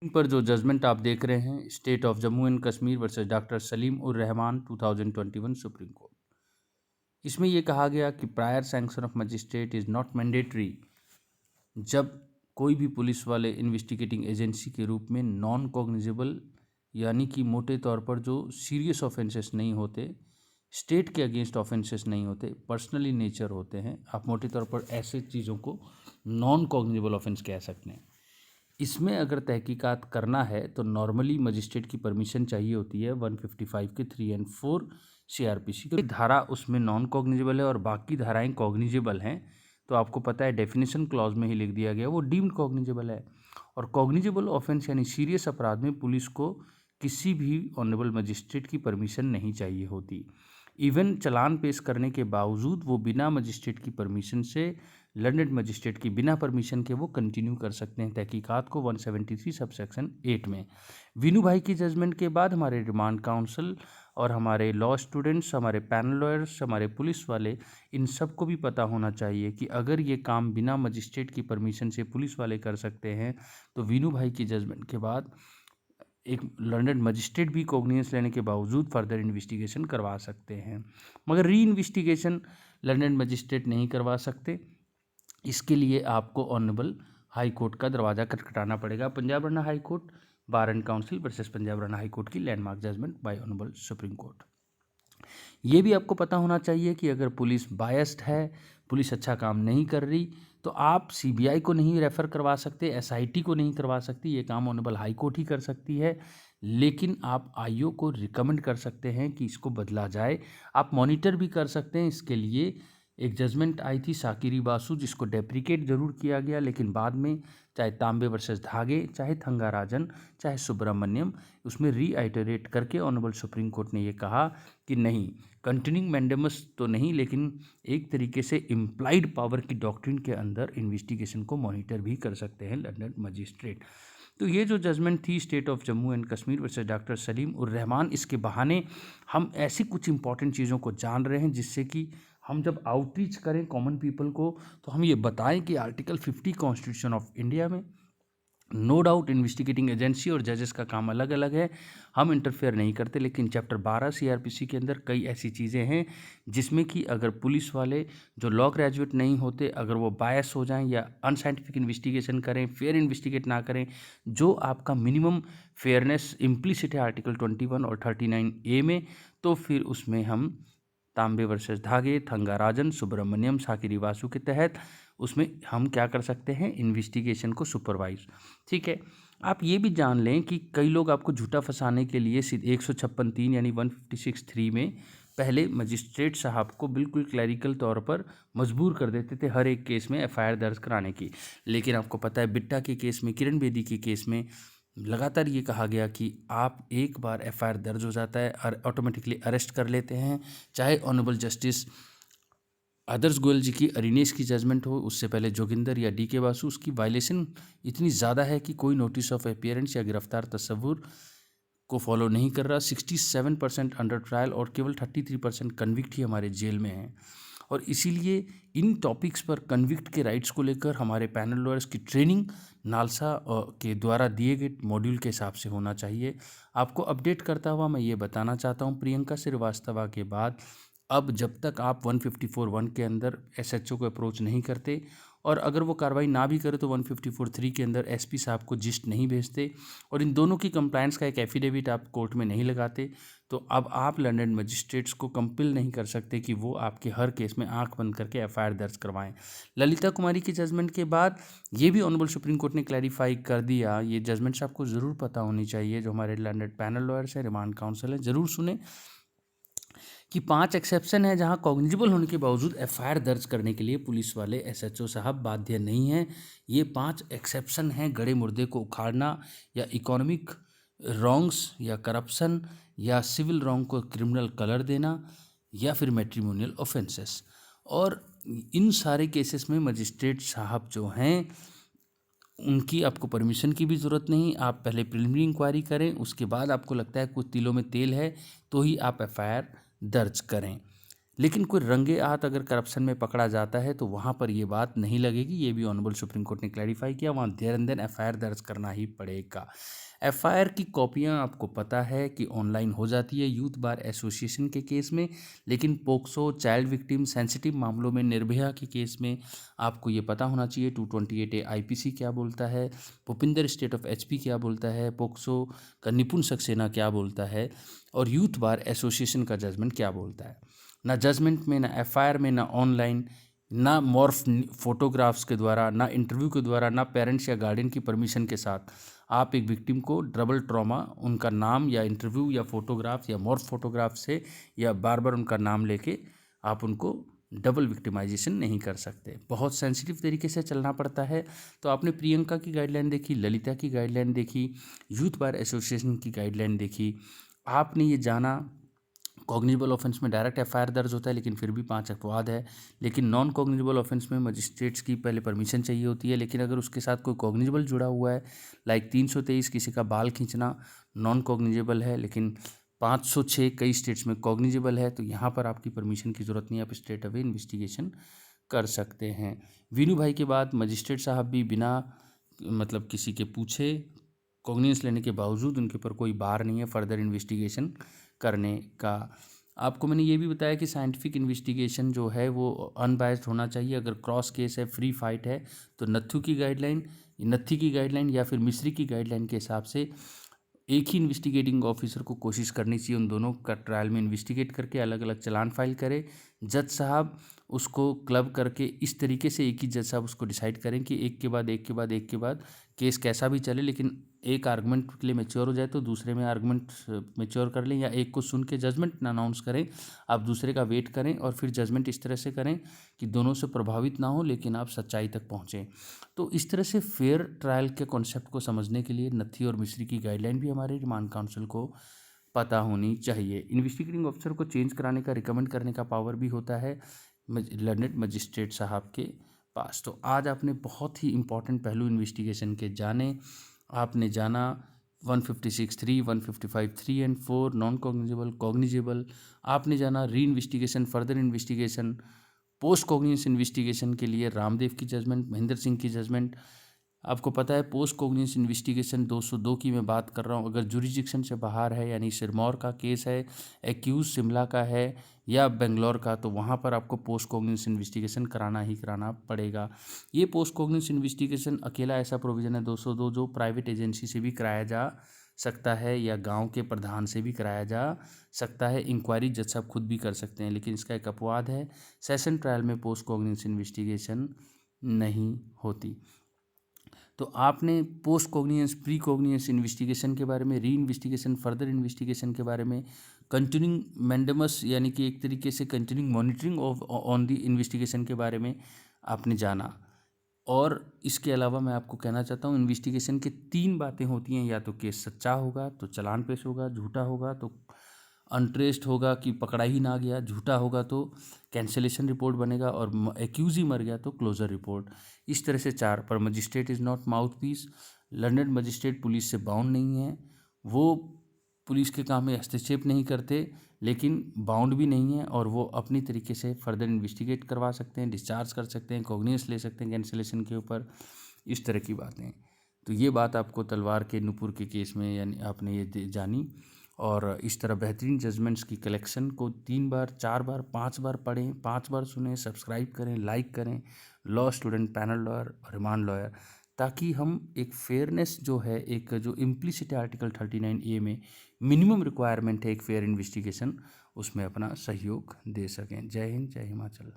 इन पर जो जजमेंट आप देख रहे हैं, state of Jammu and Kashmir versus doctor Salim उर रहमान 2021 सुप्रीम कोर्ट। इसमें यह कहा गया कि prior sanction of magistrate is not mandatory. जब कोई भी पुलिस वाले इन्वेस्टिगेटिंग एजेंसी के रूप में नॉन कॉग्निजेबल यानी कि मोटे तौर पर जो सीरियस ऑफेंसेस नहीं होते, स्टेट के अगेंस्ट ऑफेंसेस नहीं होते, पर्सनली नेचर होते हैं, आप मोटे तौर पर ऐसे चीज़ों को नॉन कॉग्निजेबल ऑफेंस कह सकते हैं। इसमें अगर तहकीकात करना है तो नॉर्मली मजिस्ट्रेट की परमिशन चाहिए होती है 155 के 3 और 4 सीआरपीसी की धारा उसमें नॉन कॉग्निजेबल है और बाकी धाराएं कॉग्निजेबल हैं। तो आपको पता है डेफिनेशन क्लॉज में ही लिख दिया गया वो डीम्ड कॉग्निजेबल है। और कॉग्निजेबल ऑफेंस यानी सीरियस अपराध में पुलिस को किसी भी ऑनरेबल मजिस्ट्रेट की परमिशन नहीं चाहिए होती। इवन चालान पेश करने के बावजूद वो बिना मजिस्ट्रेट की परमिशन से लंदन मजिस्ट्रेट की बिना परमिशन के वो कंटिन्यू कर सकते हैं तहकीकात को 173 सबसेक्शन 8 में। वीनू भाई की जजमेंट के बाद हमारे रिमांड काउंसिल और हमारे लॉ स्टूडेंट्स, हमारे पैनल लॉयर्स, हमारे पुलिस वाले, इन सबको भी पता होना चाहिए कि अगर ये काम बिना मजिस्ट्रेट की परमिशन से पुलिस वाले कर सकते हैं तो वीनू भाई की जजमेंट के बाद एक लंदन मजिस्ट्रेट भी कॉग्निजेंस लेने के बावजूद फर्दर इन्वेस्टिगेशन करवा सकते हैं, मगर री इन्वेस्टिगेशन लंदन मजिस्ट्रेट नहीं करवा सकते। इसके लिए आपको ऑनरेबल हाई कोर्ट का दरवाज़ा खटखटाना पड़ेगा। Punjab Haryana high court bar and council versus Punjab Haryana high court की landmark judgement by honourable supreme court. ये भी आपको पता होना चाहिए कि अगर पुलिस बायस्ड है, पुलिस अच्छा काम नहीं कर रही, तो आप सीबीआई को नहीं रेफ़र करवा सकते, एसआईटी को नहीं करवा सकती, ये काम ऑनरेबल हाई कोर्ट ही कर सकती है। लेकिन आप आईओ को रिकमेंड कर सकते हैं कि इसको बदला जाए। आप मॉनिटर भी कर सकते हैं। इसके लिए एक जजमेंट आई थी साकिरी बासु, जिसको डेप्रिकेट जरूर किया गया, लेकिन बाद में चाहे तांबे वर्सेस धागे, चाहे थंगाराजन, चाहे सुब्रमण्यम, उसमें रीआइटरेट करके ऑनरेबल सुप्रीम कोर्ट ने ये कहा कि नहीं, कंटिन्यूइंग मैंडेमस तो नहीं, लेकिन एक तरीके से इम्प्लाइड पावर की डॉक्ट्रिन के अंदर इन्वेस्टिगेशन को मॉनिटर भी कर सकते हैं लंदन मजिस्ट्रेट। तो ये जो जजमेंट थी state of Jammu and Kashmir versus doctor Salim उर रहमान, इसके बहाने हम ऐसी कुछ इंपॉर्टेंट चीज़ों को जान रहे हैं जिससे कि हम जब आउटरीच करें कॉमन पीपल को तो हम ये बताएं कि आर्टिकल 50 कॉन्स्टिट्यूशन ऑफ इंडिया में नो डाउट इन्वेस्टिगेटिंग एजेंसी और जजेस का काम अलग अलग है, हम इंटरफेयर नहीं करते, लेकिन चैप्टर 12 सीआरपीसी के अंदर कई ऐसी चीज़ें हैं जिसमें कि अगर पुलिस वाले जो लॉ ग्रेजुएट नहीं होते, अगर वो बायस हो जाएं या अनसाइंटिफिक इन्वेस्टिगेशन करें, फेयर इन्वेस्टिगेट ना करें, जो आपका मिनिमम फेयरनेस इम्प्लिसिट है आर्टिकल 21 और 39A में, तो फिर उसमें हम तांबे वर्सेस धागे, थंगाराजन, सुब्रमण्यम, साकिरी वासु के तहत उसमें हम क्या कर सकते हैं, इन्वेस्टिगेशन को सुपरवाइज। ठीक है, आप ये भी जान लें कि कई लोग आपको झूठा फंसाने के लिए 156(3) यानी 156(3) में पहले मजिस्ट्रेट साहब को बिल्कुल क्लैरिकल तौर पर मजबूर कर देते थे हर एक केस में एफआईआर दर्ज कराने की। लेकिन आपको पता है बिट्टा के केस में, किरण बेदी के केस में लगातार ये कहा गया कि आप एक बार एफआईआर दर्ज हो जाता है और ऑटोमेटिकली अरेस्ट कर लेते हैं। चाहे ऑनरेबल जस्टिस आदर्श गोयल जी की अरिनेस की जजमेंट हो, उससे पहले जोगिंदर या डीके बासु, उसकी वायलेशन इतनी ज़्यादा है कि कोई नोटिस ऑफ अपीयरेंस या गिरफ्तार तस्वुर को फॉलो नहीं कर रहा। 67% अंडर ट्रायल और केवल 33% कन्विक्ट ही हमारे जेल में हैं। और इसीलिए इन टॉपिक्स पर कन्विक्ट के राइट्स को लेकर हमारे पैनल लॉयर्स की ट्रेनिंग नालसा के द्वारा दिए गए मॉड्यूल के हिसाब से होना चाहिए। आपको अपडेट करता हुआ मैं ये बताना चाहता हूँ, प्रियंका श्रीवास्तवा के बाद अब जब तक आप 154(1) के अंदर एसएचओ को अप्रोच नहीं करते और अगर वो कार्रवाई ना भी करे तो 154(3) के अंदर एसपी साहब को जिस्ट नहीं भेजते और इन दोनों की कंप्लायंस का एक एफिडेविट आप कोर्ट में नहीं लगाते, तो अब आप लंदन मजिस्ट्रेट्स को कंपिल नहीं कर सकते कि वो आपके हर केस में आंख बंद करके एफआईआर दर्ज करवाएं। ललिता कुमारी की जजमेंट के बाद ये भी ऑनरेबल सुप्रीम कोर्ट ने क्लैरिफाई कर दिया, ये जजमेंट्स आपको ज़रूर पता होनी चाहिए, जो हमारे लंदन पैनल लॉयर्स हैं, रिमांड काउंसिल है, ज़रूर सुने कि 5 एक्सेप्शन है जहां कॉग्निजेबल होने के बावजूद एफआईआर दर्ज करने के लिए पुलिस वाले एसएचओ साहब बाध्य नहीं हैं। ये 5 एक्सेप्शन हैं: गड़े मुर्दे को उखाड़ना, या इकोनॉमिक रॉन्ग्स, या करप्शन, या सिविल रॉन्ग को क्रिमिनल कलर देना, या फिर मैट्रिमोनियल ऑफेंसेस। और इन सारे केसेस में मजिस्ट्रेट साहब जो हैं उनकी आपको परमिशन की भी ज़रूरत नहीं। आप पहले प्रिलिमिनरी इंक्वायरी करें, उसके बाद आपको लगता है कुछ तिलों में तेल है तो ही आप एफआईआर दर्ज करें। लेकिन कोई रंगे हाथ अगर करप्शन में पकड़ा जाता है तो वहाँ पर ये बात नहीं लगेगी। ये भी ऑनरेबल सुप्रीम कोर्ट ने क्लैरिफाई किया। वहाँ देयर एंड देन एफआईआर दर्ज करना ही पड़ेगा। एफआईआर की कॉपियाँ आपको पता है कि ऑनलाइन हो जाती है यूथ बार एसोसिएशन के केस में, लेकिन पोक्सो, चाइल्ड विक्टिम, सेंसिटिव मामलों में, निर्भया के केस में आपको ये पता होना चाहिए 228A आईपीसी क्या बोलता है, भूपिंदर स्टेट ऑफ एचपी क्या बोलता है, पोक्सो का निपुण सक्सेना क्या बोलता है और यूथ बार एसोसिएशन का जजमेंट क्या बोलता है। ना जजमेंट में, ना एफआईआर में, ना ऑनलाइन, ना मॉर्फ फोटोग्राफ्स के द्वारा, ना इंटरव्यू के द्वारा, ना पेरेंट्स या गार्डियन की परमिशन के साथ आप एक विक्टिम को डबल ट्रॉमा, उनका नाम या इंटरव्यू या फोटोग्राफ या मॉर्फ फोटोग्राफ से या बार बार उनका नाम लेके आप उनको डबल विक्टिमाइजेशन नहीं कर सकते। बहुत सेंसिटिव तरीके से चलना पड़ता है। तो आपने प्रियंका की गाइडलाइन देखी, ललिता की गाइडलाइन देखी, यूथ बार एसोसिएशन की गाइडलाइन देखी, आपने ये जाना कॉग्निजेबल ऑफेंस में डायरेक्ट एफआईआर दर्ज होता है लेकिन फिर भी 5 अपवाद है। लेकिन नॉन कॉग्निजेबल ऑफेंस में मजिस्ट्रेट्स की पहले परमिशन चाहिए होती है, लेकिन अगर उसके साथ कोई कॉग्निजेबल जुड़ा हुआ है, लाइक 323 किसी का बाल खींचना नॉन कॉग्निजेबल है, लेकिन 506 कई स्टेट्स में कॉग्निजेबल है, तो यहाँ पर आपकी परमिशन की ज़रूरत नहीं है, आप स्ट्रेट अवे इन्वेस्टिगेशन कर सकते हैं। वीनू भाई के बाद मजिस्ट्रेट साहब भी बिना मतलब किसी के पूछे कॉग्निजेंस लेने के बावजूद उनके ऊपर कोई बार नहीं है फर्दर इन्वेस्टिगेशन करने का। आपको मैंने ये भी बताया कि साइंटिफिक इन्वेस्टिगेशन जो है वो अनबायस्ड होना चाहिए। अगर क्रॉस केस है, फ्री फाइट है, तो नत्थी की गाइडलाइन या फिर मिस्री की गाइडलाइन के हिसाब से एक ही इन्वेस्टिगेटिंग ऑफिसर को कोशिश करनी चाहिए उन दोनों का ट्रायल में इन्वेस्टिगेट करके अलग अलग चालान फाइल करे। जज साहब उसको क्लब करके इस तरीके से एक ही जज साहब उसको डिसाइड करें कि एक के बाद एक के बाद एक के बाद केस कैसा भी चले, लेकिन एक आर्गुमेंट के लिए मैच्योर हो जाए तो दूसरे में आर्गुमेंट मैच्योर कर लें, या एक को सुन के जजमेंट ना अनाउंस करें, आप दूसरे का वेट करें और फिर जजमेंट इस तरह से करें कि दोनों से प्रभावित ना हो लेकिन आप सच्चाई तक पहुँचें। तो इस तरह से फेयर ट्रायल के कॉन्सेप्ट को समझने के लिए नत्थी और मिस्री की गाइडलाइन भी हमारे रिमांड काउंसिल को पता होनी चाहिए। इन्वेस्टिगेटिंग ऑफिसर को चेंज कराने का, रिकमेंड करने का पावर भी होता है लर्नेड मजिस्ट्रेट साहब के पास। तो आज आपने बहुत ही इंपॉर्टेंट पहलू इन्वेस्टिगेशन के जाने। आपने जाना 156(3), 155(3) एंड 4 नॉन कॉग्निजेबल, कॉग्निजेबल। आपने जाना री investigation, further investigation, post cognizance investigation के लिए रामदेव की जजमेंट, महेंद्र सिंह की जजमेंट। आपको पता है पोस्ट कॉग्निजेंस इन्वेस्टिगेशन 202 की मैं बात कर रहा हूँ। अगर जुरिडिक्शन से बाहर है, यानी सिरमौर का केस है, एक्यूज शिमला का है या बेंगलोर का, तो वहाँ पर आपको पोस्ट कॉग्निजेंस इन्वेस्टिगेशन कराना ही कराना पड़ेगा। ये पोस्ट कॉग्निजेंस इन्वेस्टिगेशन अकेला ऐसा प्रोविज़न है 202 जो प्राइवेट एजेंसी से भी कराया जा सकता है या गांव के प्रधान से भी कराया जा सकता है। इंक्वायरी जज साहब खुद भी कर सकते हैं, लेकिन इसका एक अपवाद है, सेशन ट्रायल में पोस्ट कॉग्निजेंस इन्वेस्टिगेशन नहीं होती। तो आपने post cognizance, pre cognizance investigation के बारे में, री इन्वेस्टिगेशन, फर्दर इन्वेस्टिगेशन के बारे में, कंटिन्यूइंग मैंडेमस यानी कि एक तरीके से continuing monitoring of on the investigation के बारे में आपने जाना। और इसके अलावा मैं आपको कहना चाहता हूँ इन्वेस्टिगेशन के 3 बातें होती हैं, या तो केस सच्चा होगा तो चालान पेश होगा, झूठा होगा तो अनट्रेस्ड होगा कि पकड़ा ही ना गया, झूठा होगा तो कैंसिलेशन रिपोर्ट बनेगा और एक्यूज ही मर गया तो क्लोजर रिपोर्ट। इस तरह से 4 पर magistrate is not mouthpiece. Learned magistrate police से बाउंड नहीं है, वो पुलिस के काम में हस्तक्षेप नहीं करते, लेकिन बाउंड भी नहीं है और वो अपनी तरीके से फर्दर इन्वेस्टिगेट करवा सकते हैं, डिस्चार्ज कर सकते हैं, कॉग्निजेंस ले सकते हैं कैंसिलेशन के ऊपर, इस तरह की बातें। तो ये बात आपको तलवार के नुपुर के केस में यानी आपने ये जानी। और इस तरह बेहतरीन जजमेंट्स की कलेक्शन को 3 बार, 4 बार, 5 बार पढ़ें, 5 बार सुनें, सब्सक्राइब करें, लाइक करें। Law student, panel lawyer, remand lawyer, ताकि हम एक फेयरनेस जो है, एक जो इम्प्लिसिट आर्टिकल 39A में मिनिमम रिक्वायरमेंट है एक फेयर इन्वेस्टिगेशन, उसमें अपना सहयोग दे सकें। जय हिंद, जय हिमाचल।